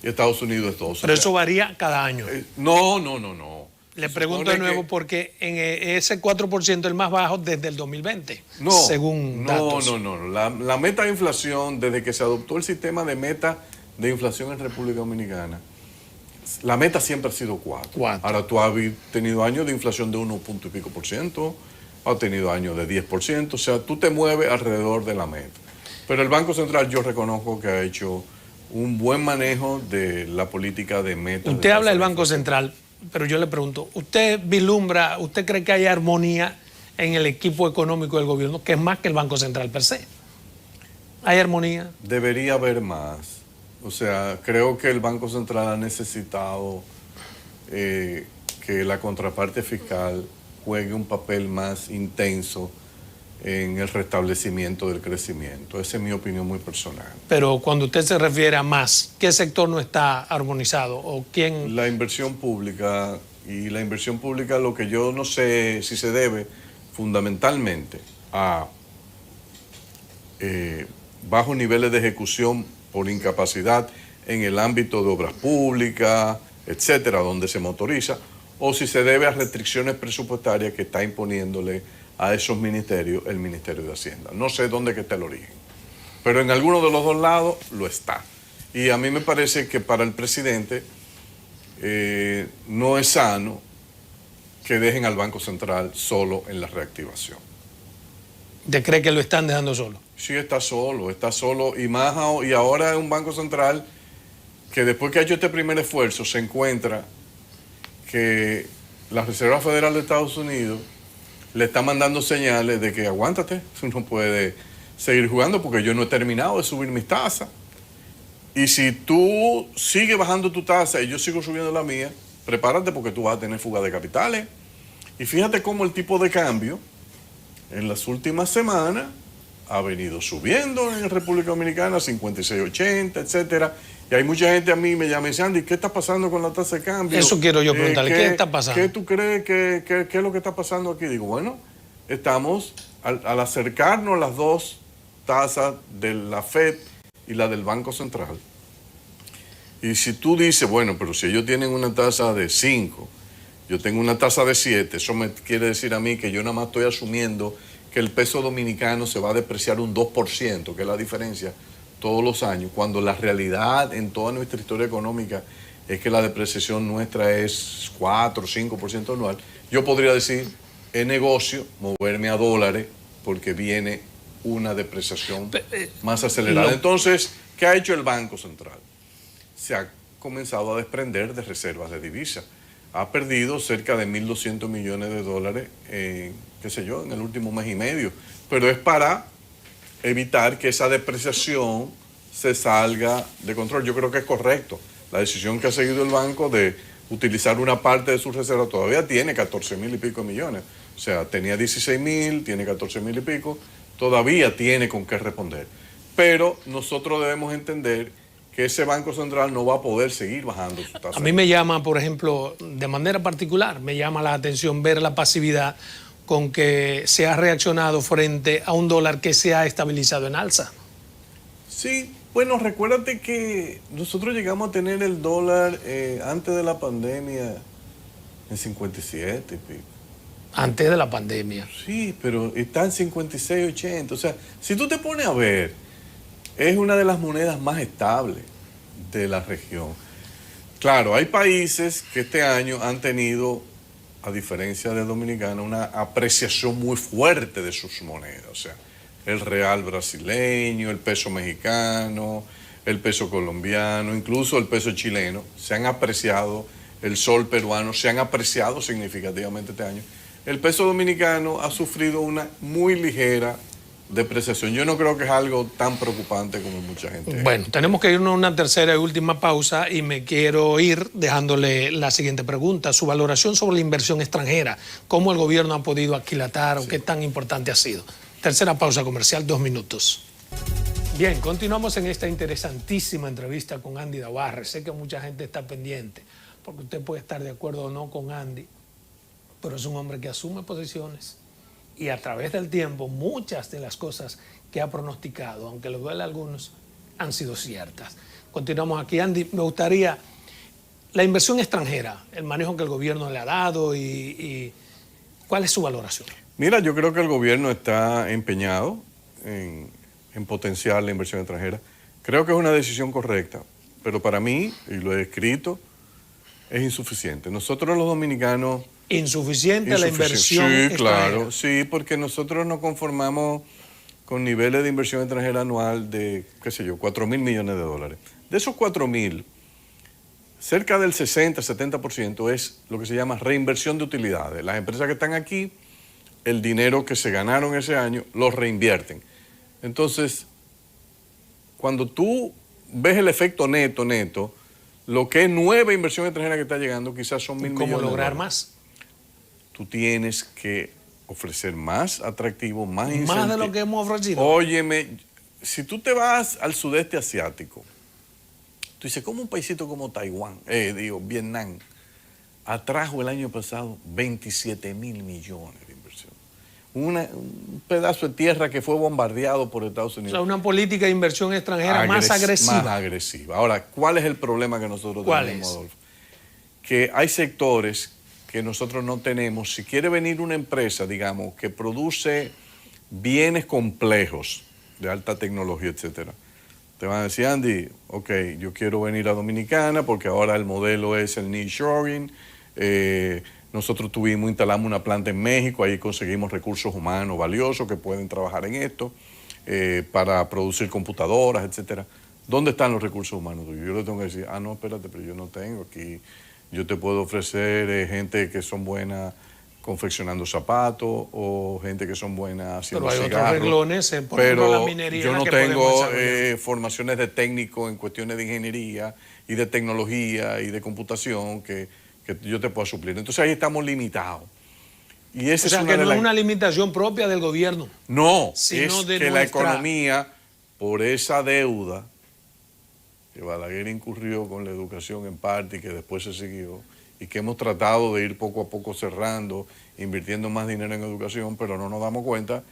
y Estados Unidos es 2. Pero eso varía cada año. No. Le pregunto de nuevo porque en ese 4% es el más bajo desde el 2020, según datos. No. La meta de inflación, desde que se adoptó el sistema de meta de inflación en República Dominicana, la meta siempre ha sido 4. Ahora tú has tenido años de inflación de 1 punto y pico por ciento, has tenido años de 10%, o sea, tú te mueves alrededor de la meta. Pero el Banco Central yo reconozco que ha hecho un buen manejo de la política de meta. Usted habla del Banco Central, pero yo le pregunto, ¿usted vislumbra, usted cree que hay armonía en el equipo económico del gobierno, que es más que el Banco Central per se? ¿Hay armonía? Debería haber más. O sea, creo que el Banco Central ha necesitado que la contraparte fiscal juegue un papel más intenso en el restablecimiento del crecimiento. Esa es mi opinión muy personal. Pero cuando usted se refiere a más, ¿qué sector no está armonizado? ¿O quién? La inversión pública. Y la inversión pública, lo que yo no sé si se debe fundamentalmente a bajos niveles de ejecución por incapacidad en el ámbito de obras públicas, etcétera, donde se motoriza, o si se debe a restricciones presupuestarias que está imponiéndole a esos ministerios el Ministerio de Hacienda. No sé dónde que está el origen, pero en alguno de los dos lados lo está. Y a mí me parece que para el presidente no es sano que dejen al Banco Central solo en la reactivación. ¿Usted cree que lo están dejando solo? Sí, está solo y más y ahora es un Banco Central que después que ha hecho este primer esfuerzo se encuentra que la Reserva Federal de Estados Unidos le está mandando señales de que aguántate, tú no puedes seguir jugando porque yo no he terminado de subir mis tasas. Y si tú sigues bajando tu tasa y yo sigo subiendo la mía, prepárate porque tú vas a tener fuga de capitales. Y fíjate cómo el tipo de cambio en las últimas semanas ha venido subiendo en República Dominicana, 56.80, etcétera. Y hay mucha gente a mí me llama y dice, Andy, ¿qué está pasando con la tasa de cambio? Eso quiero yo preguntarle, ¿qué está pasando? ¿Qué tú crees que es lo que está pasando aquí? Digo, bueno, estamos al acercarnos las dos tasas de la FED y la del Banco Central. Y si tú dices, bueno, pero si ellos tienen una tasa de 5, yo tengo una tasa de 7, eso me quiere decir a mí que yo nada más estoy asumiendo que el peso dominicano se va a depreciar un 2%, que es la diferencia todos los años, cuando la realidad en toda nuestra historia económica es que la depreciación nuestra es 4 o 5% anual. Yo podría decir, es negocio moverme a dólares porque viene una depreciación más acelerada. Entonces, ¿qué ha hecho el Banco Central? Se ha comenzado a desprender de reservas de divisas. Ha perdido cerca de 1.200 millones de dólares, qué sé yo, en el último mes y medio. Pero es para evitar que esa depreciación se salga de control. Yo creo que es correcto. La decisión que ha seguido el banco de utilizar una parte de sus reservas todavía tiene 14.000 y pico millones. O sea, tenía 16.000, tiene 14.000 y pico, todavía tiene con qué responder. Pero nosotros debemos entender que ese Banco Central no va a poder seguir bajando su tasa. A mí me llama, por ejemplo, de manera particular, me llama la atención ver la pasividad con que se ha reaccionado frente a un dólar que se ha estabilizado en alza. Sí, bueno, recuérdate que nosotros llegamos a tener el dólar antes de la pandemia en 57 y pico. Antes de la pandemia. Sí, pero está en 56.80. O sea, si tú te pones a ver, es una de las monedas más estables de la región. Claro, hay países que este año han tenido, a diferencia de Dominicana, una apreciación muy fuerte de sus monedas. O sea, el real brasileño, el peso mexicano, el peso colombiano, incluso el peso chileno, se han apreciado, el sol peruano se han apreciado significativamente este año. El peso dominicano ha sufrido una muy ligera depreciación. Yo no creo que es algo tan preocupante como mucha gente. Bueno, tenemos que irnos a una tercera y última pausa y me quiero ir dejándole la siguiente pregunta. Su valoración sobre la inversión extranjera, ¿cómo el gobierno ha podido aquilatar o qué tan importante ha sido? Tercera pausa comercial, 2 minutos. Bien, continuamos en esta interesantísima entrevista con Andy Dabarre. Sé que mucha gente está pendiente, porque usted puede estar de acuerdo o no con Andy, pero es un hombre que asume posiciones y a través del tiempo muchas de las cosas que ha pronosticado, aunque le duele a algunos, han sido ciertas. Continuamos aquí. Andy, me gustaría la inversión extranjera, el manejo que el gobierno le ha dado y ¿cuál es su valoración? Mira, yo creo que el gobierno está empeñado en potenciar la inversión extranjera. Creo que es una decisión correcta, pero para mí, y lo he escrito, es insuficiente. Nosotros los dominicanos... Insuficiente la inversión sí, extranjera. Claro, sí, porque nosotros nos conformamos con niveles de inversión extranjera anual de, qué sé yo, 4.000 millones de dólares. De esos 4.000, cerca del 60-70% es lo que se llama reinversión de utilidades. Las empresas que están aquí, el dinero que se ganaron ese año, lo reinvierten. Entonces, cuando tú ves el efecto neto, lo que es nueva inversión extranjera que está llegando, quizás son 1.000 millones de dólares. ¿Cómo lograr más? Tú tienes que ofrecer más atractivo, más incentivo. Más de lo que hemos ofrecido. Óyeme, si tú te vas al sudeste asiático, tú dices, ¿cómo un paisito como Taiwán, Vietnam, atrajo el año pasado 27.000 millones de inversión? Un pedazo de tierra que fue bombardeado por Estados Unidos. O sea, una política de inversión extranjera más agresiva. Más agresiva. Ahora, ¿cuál es el problema que nosotros tenemos, Adolfo? Que hay sectores que nosotros no tenemos. Si quiere venir una empresa, digamos, que produce bienes complejos de alta tecnología, etcétera, te van a decir, Andy, ok, yo quiero venir a Dominicana porque ahora el modelo es el nearshoring. Nosotros instalamos una planta en México, ahí conseguimos recursos humanos valiosos que pueden trabajar en esto para producir computadoras, etcétera. ¿Dónde están los recursos humanos? Yo le tengo que decir, no, espérate, pero yo no tengo aquí. Yo te puedo ofrecer gente que son buenas confeccionando zapatos o gente que son buenas haciendo Pero hay cigarros. otros renglones, por ejemplo, la Pero minería. yo no que podemos tengo desarrollar. formaciones de técnico en cuestiones de ingeniería y de tecnología y de computación que yo te pueda suplir. Entonces ahí estamos limitados. Y esa O sea, es una que de no las... es una limitación propia del gobierno. No, sino es de que la nuestra... economía, por esa deuda que Balaguer incurrió con la educación en parte y que después se siguió, y que hemos tratado de ir poco a poco cerrando, invirtiendo más dinero en educación, pero no nos damos cuenta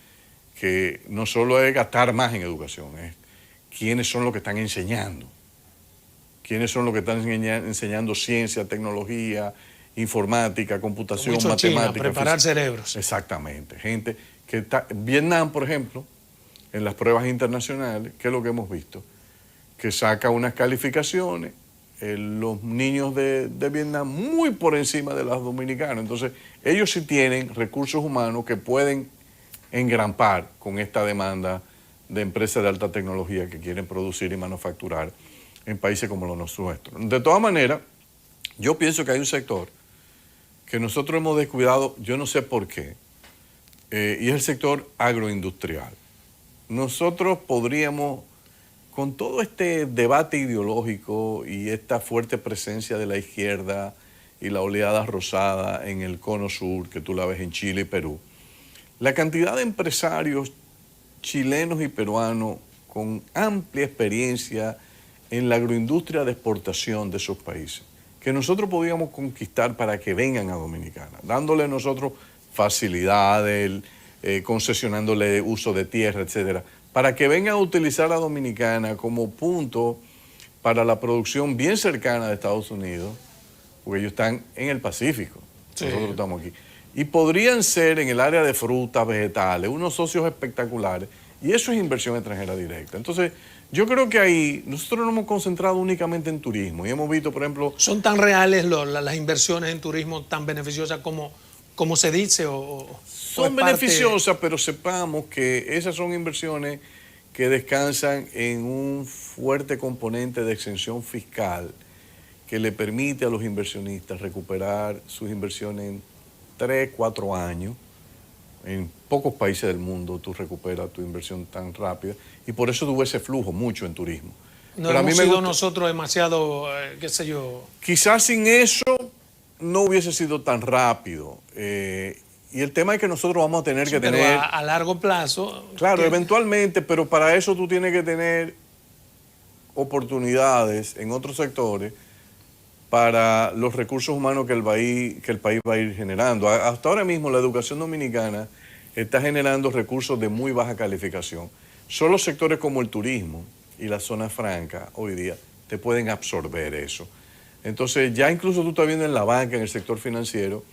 que no solo es gastar más en educación, es quiénes son los que están enseñando, quiénes son los que están enseñando ciencia, tecnología, informática, computación, Como hizo matemática. China, preparar cerebros. Exactamente. Gente que está... Vietnam, por ejemplo, en las pruebas internacionales, ¿qué es lo que hemos visto? Que saca unas calificaciones, los niños de Vietnam muy por encima de los dominicanos. Entonces, ellos sí tienen recursos humanos que pueden engrampar con esta demanda de empresas de alta tecnología que quieren producir y manufacturar en países como los nuestros. De todas maneras, yo pienso que hay un sector que nosotros hemos descuidado, yo no sé por qué, y es el sector agroindustrial. Nosotros podríamos, con todo este debate ideológico y esta fuerte presencia de la izquierda y la oleada rosada en el cono sur, que tú la ves en Chile y Perú, la cantidad de empresarios chilenos y peruanos con amplia experiencia en la agroindustria de exportación de esos países, que nosotros podíamos conquistar para que vengan a Dominicana, dándole a nosotros facilidades, concesionándole uso de tierra, etcétera, para que vengan a utilizar a Dominicana como punto para la producción bien cercana de Estados Unidos, porque ellos están en el Pacífico, sí. Nosotros estamos aquí. Y podrían ser en el área de frutas, vegetales, unos socios espectaculares, y eso es inversión extranjera directa. Entonces, yo creo que ahí nosotros nos hemos concentrado únicamente en turismo, y hemos visto, por ejemplo... ¿Son tan reales las inversiones en turismo, tan beneficiosas como se dice? Son beneficiosas, pero sepamos que esas son inversiones que descansan en un fuerte componente de exención fiscal que le permite a los inversionistas recuperar sus inversiones en 3, 4 años. En pocos países del mundo tú recuperas tu inversión tan rápida y por eso tuvo ese flujo mucho en turismo. No pero hemos a mí sido nosotros demasiado, qué sé yo... Quizás sin eso no hubiese sido tan rápido. Y el tema es que nosotros vamos a tener que pero tener... a largo plazo... Claro, eventualmente, pero para eso tú tienes que tener oportunidades en otros sectores para los recursos humanos que el país va a ir generando. Hasta ahora mismo la educación dominicana está generando recursos de muy baja calificación. Solo sectores como el turismo y la zona franca hoy día te pueden absorber eso. Entonces ya incluso tú estás viendo en la banca, en el sector financiero,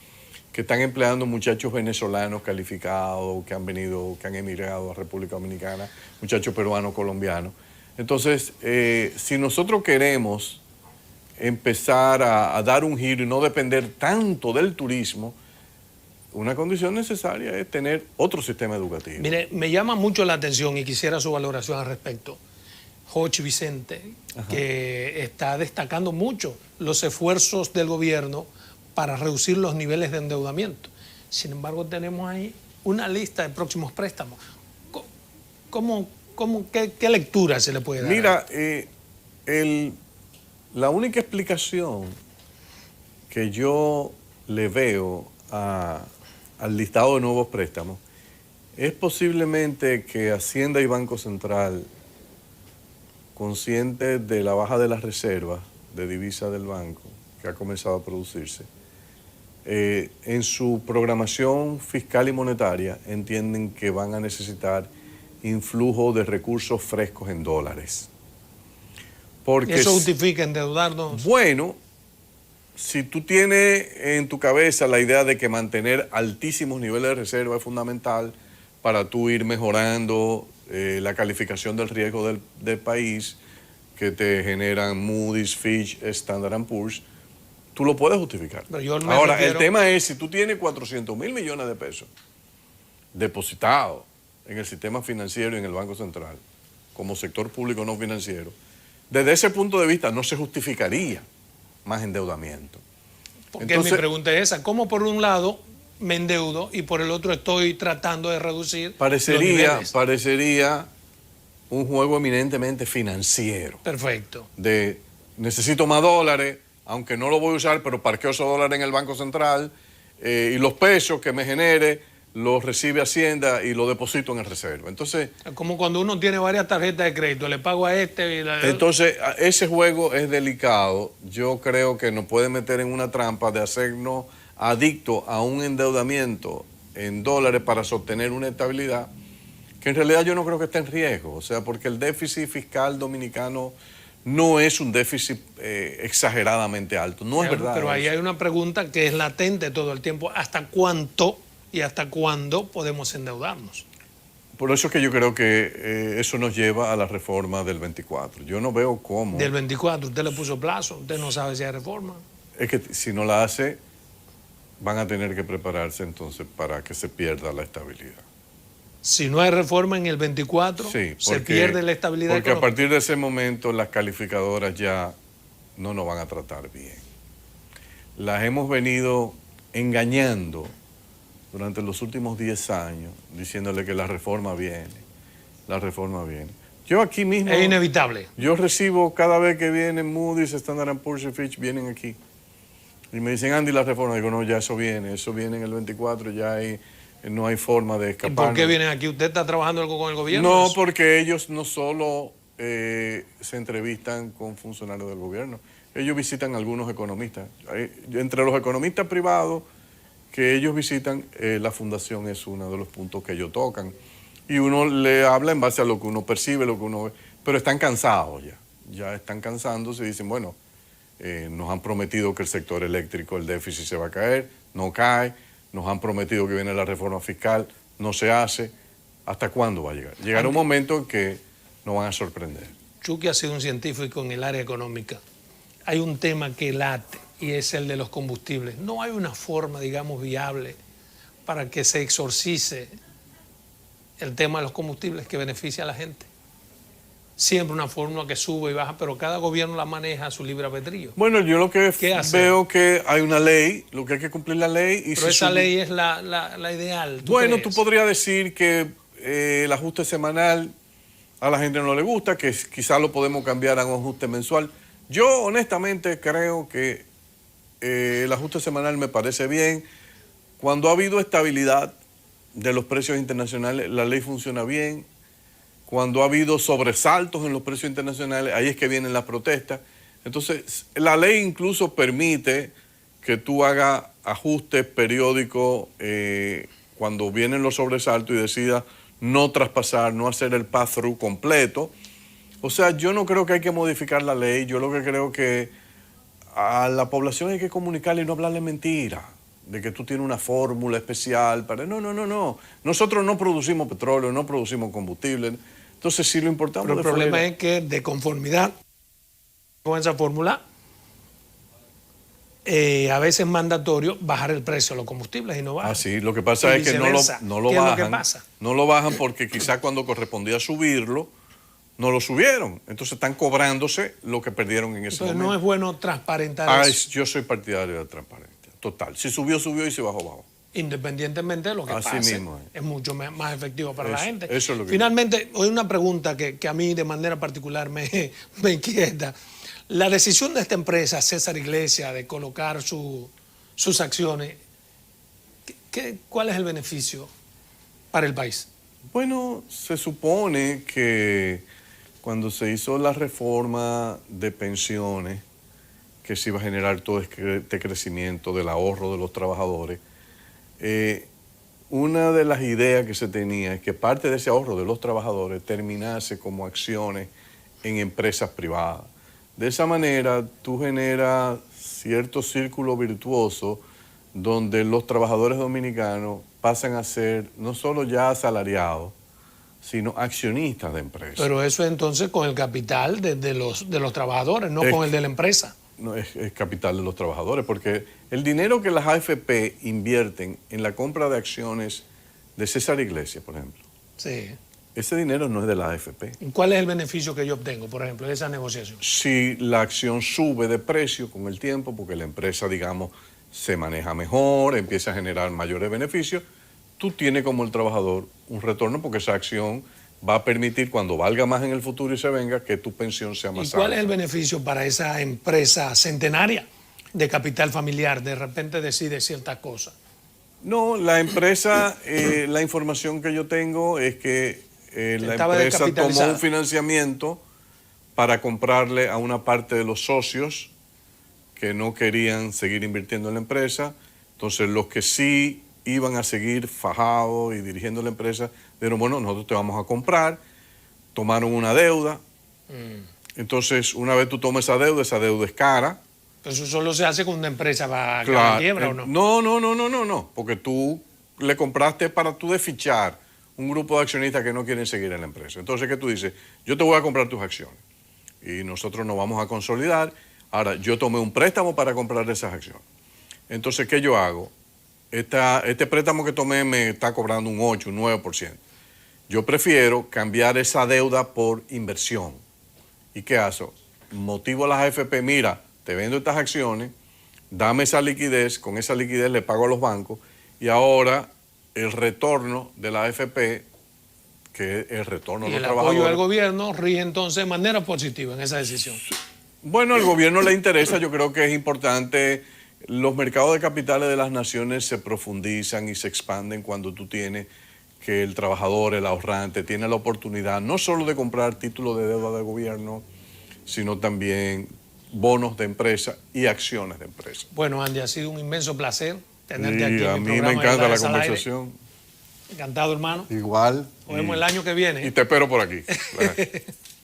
que están empleando muchachos venezolanos calificados, que han emigrado a República Dominicana, muchachos peruanos, colombianos. Entonces, si nosotros queremos empezar a dar un giro y no depender tanto del turismo, una condición necesaria es tener otro sistema educativo. Mire, me llama mucho la atención y quisiera su valoración al respecto. Joch Vicente, ajá, que está destacando mucho los esfuerzos del gobierno para reducir los niveles de endeudamiento. Sin embargo, tenemos ahí una lista de próximos préstamos. ¿Qué lectura se le puede dar? Mira, la única explicación que yo le veo al listado de nuevos préstamos es posiblemente que Hacienda y Banco Central, conscientes de la baja de las reservas de divisa del banco que ha comenzado a producirse, en su programación fiscal y monetaria entienden que van a necesitar influjo de recursos frescos en dólares. Porque ¿eso justifica endeudarnos? Bueno, si tú tienes en tu cabeza la idea de que mantener altísimos niveles de reserva es fundamental para tú ir mejorando la calificación del riesgo del país que te generan Moody's, Fitch, Standard & Poor's, tú lo puedes justificar. Ahora, el tema es, si tú tienes 400.000 millones de pesos depositados en el sistema financiero y en el Banco Central, como sector público no financiero, desde ese punto de vista no se justificaría más endeudamiento. Porque mi pregunta es esa, ¿cómo por un lado me endeudo y por el otro estoy tratando de reducir los Parecería, niveles. parecería un juego eminentemente financiero. Perfecto. De necesito más dólares, aunque no lo voy a usar, pero parqueo esos dólares en el Banco Central y los pesos que me genere los recibe Hacienda y los deposito en el reserva. Entonces, Como cuando uno tiene varias tarjetas de crédito, le pago a este y ese juego es delicado. Yo creo que nos puede meter en una trampa de hacernos adictos a un endeudamiento en dólares para sostener una estabilidad que en realidad yo no creo que esté en riesgo. O sea, porque el déficit fiscal dominicano no es un déficit exageradamente alto. No es verdad. Pero ahí eso. hay una pregunta que es latente todo el tiempo. ¿Hasta cuánto y hasta cuándo podemos endeudarnos? Por eso es que yo creo que eso nos lleva a la reforma del 24. Yo no veo cómo. Del 24, usted le puso plazo, usted no sabe si hay reforma. Es que si no la hace, van a tener que prepararse entonces para que se pierda la estabilidad. Si no hay reforma en el 24, Sí, se pierde la estabilidad porque a económica. partir de ese momento las calificadoras ya no nos van a tratar bien. Las hemos venido engañando durante los últimos 10 años, diciéndole que la reforma viene, la reforma viene. Yo aquí mismo... Es inevitable. Yo recibo cada vez que vienen Moody's, Standard & Poor's y Fitch, vienen aquí. Y me dicen, Andy, la reforma. Digo, no, ya eso viene en el 24, ya hay, no hay forma de ¿Y escapar. por qué vienen aquí? ¿Usted está trabajando algo con el gobierno? No, porque ellos no solo se entrevistan con funcionarios del gobierno, ellos visitan a algunos economistas. Entre los economistas privados que ellos visitan, la fundación es uno de los puntos que ellos tocan. Y uno le habla en base a lo que uno percibe, lo que uno ve. Pero están cansados ya. Ya están cansándose y dicen, bueno, nos han prometido que el sector eléctrico, el déficit se va a caer, no cae. Nos han prometido que viene la reforma fiscal, no se hace. ¿Hasta cuándo va a llegar? Llegará un momento en que nos van a sorprender. Chucky ha sido un científico en el área económica. Hay un tema que late y es el de los combustibles. No hay una forma, digamos, viable para que se exorcice el tema de los combustibles que beneficie a la gente. Siempre una fórmula que sube y baja, pero cada gobierno la maneja a su libre albedrío. Bueno, yo lo que veo que hay una ley, lo que hay que cumplir la ley. Y pero esa ley es la ideal. Bueno, tú podrías decir que el ajuste semanal a la gente no le gusta, que quizás lo podemos cambiar a un ajuste mensual. Yo honestamente creo que el ajuste semanal me parece bien. Cuando ha habido estabilidad de los precios internacionales, la ley funciona bien. Cuando ha habido sobresaltos en los precios internacionales, ahí es que vienen las protestas. Entonces, la ley incluso permite que tú hagas ajustes periódicos cuando vienen los sobresaltos y decidas no traspasar, no hacer el pass-through completo. O sea, yo no creo que hay que modificar la ley. Yo lo que creo que a la población hay que comunicarle y no hablarle mentira, de que tú tienes una fórmula especial para... No. Nosotros no producimos petróleo, no producimos combustible. Entonces, si lo importamos... Pero el problema es que de conformidad con esa fórmula, a veces es mandatorio bajar el precio de los combustibles y no baja. Sí, lo que pasa es que no lo bajan. ¿Qué es lo que pasa? No lo bajan porque quizás cuando correspondía subirlo, no lo subieron. Entonces están cobrándose lo que perdieron en ese momento. No es bueno transparentar eso. Yo soy partidario de la transparencia, total. Si subió, subió y si bajó, bajó. Independientemente de lo que Así pase, mismo es mucho más efectivo para la gente. Eso es lo que Finalmente, hoy una pregunta que a mí de manera particular me inquieta. La decisión de esta empresa, César Iglesias, de colocar sus acciones, ¿cuál es el beneficio para el país? Bueno, se supone que cuando se hizo la reforma de pensiones, que se iba a generar todo este crecimiento del ahorro de los trabajadores, una de las ideas que se tenía es que parte de ese ahorro de los trabajadores terminase como acciones en empresas privadas. De esa manera tú generas cierto círculo virtuoso donde los trabajadores dominicanos pasan a ser no solo ya asalariados, sino accionistas de empresas. Pero eso es entonces con el capital de los trabajadores, no con el de la empresa. No, es capital de los trabajadores, porque el dinero que las AFP invierten en la compra de acciones de César Iglesias, por ejemplo, sí, ese dinero no es de la AFP. ¿Cuál es el beneficio que yo obtengo, por ejemplo, de esa negociación? Si la acción sube de precio con el tiempo, porque la empresa, digamos, se maneja mejor, empieza a generar mayores beneficios, tú tienes como el trabajador un retorno porque esa acción va a permitir cuando valga más en el futuro y se venga que tu pensión sea más alta. ¿Y cuál es el beneficio para esa empresa centenaria de capital familiar? De repente decide ciertas cosas. No, la empresa, la información que yo tengo es que la empresa tomó un financiamiento para comprarle a una parte de los socios que no querían seguir invirtiendo en la empresa. Entonces, los que sí iban a seguir fajados y dirigiendo la empresa, dijeron, bueno, nosotros te vamos a comprar, tomaron una deuda. Entonces, una vez tú tomas esa deuda es cara. Pero eso solo se hace cuando una empresa va a la quiebra, ¿o no? No, porque tú le compraste para tú desfichar un grupo de accionistas que no quieren seguir en la empresa. Entonces, ¿qué tú dices? Yo te voy a comprar tus acciones y nosotros nos vamos a consolidar. Ahora, yo tomé un préstamo para comprar esas acciones. Entonces, ¿qué yo hago? Este préstamo que tomé me está cobrando un 8, un 9%. Yo prefiero cambiar esa deuda por inversión. ¿Y qué hago? Motivo a las AFP, mira, te vendo estas acciones, dame esa liquidez, con esa liquidez le pago a los bancos y ahora el retorno de la AFP, que es el retorno de los trabajadores. Y el apoyo del gobierno rige entonces de manera positiva en esa decisión. Bueno, al gobierno le interesa, yo creo que es importante. Los mercados de capitales de las naciones se profundizan y se expanden cuando tú tienes que el trabajador, el ahorrante, tiene la oportunidad no solo de comprar títulos de deuda del gobierno, sino también bonos de empresa y acciones de empresa. Bueno, Andy, ha sido un inmenso placer tenerte aquí en mi programa. A mí me encanta la conversación. Encantado, hermano. Igual. Nos vemos el año que viene. Y te espero por aquí.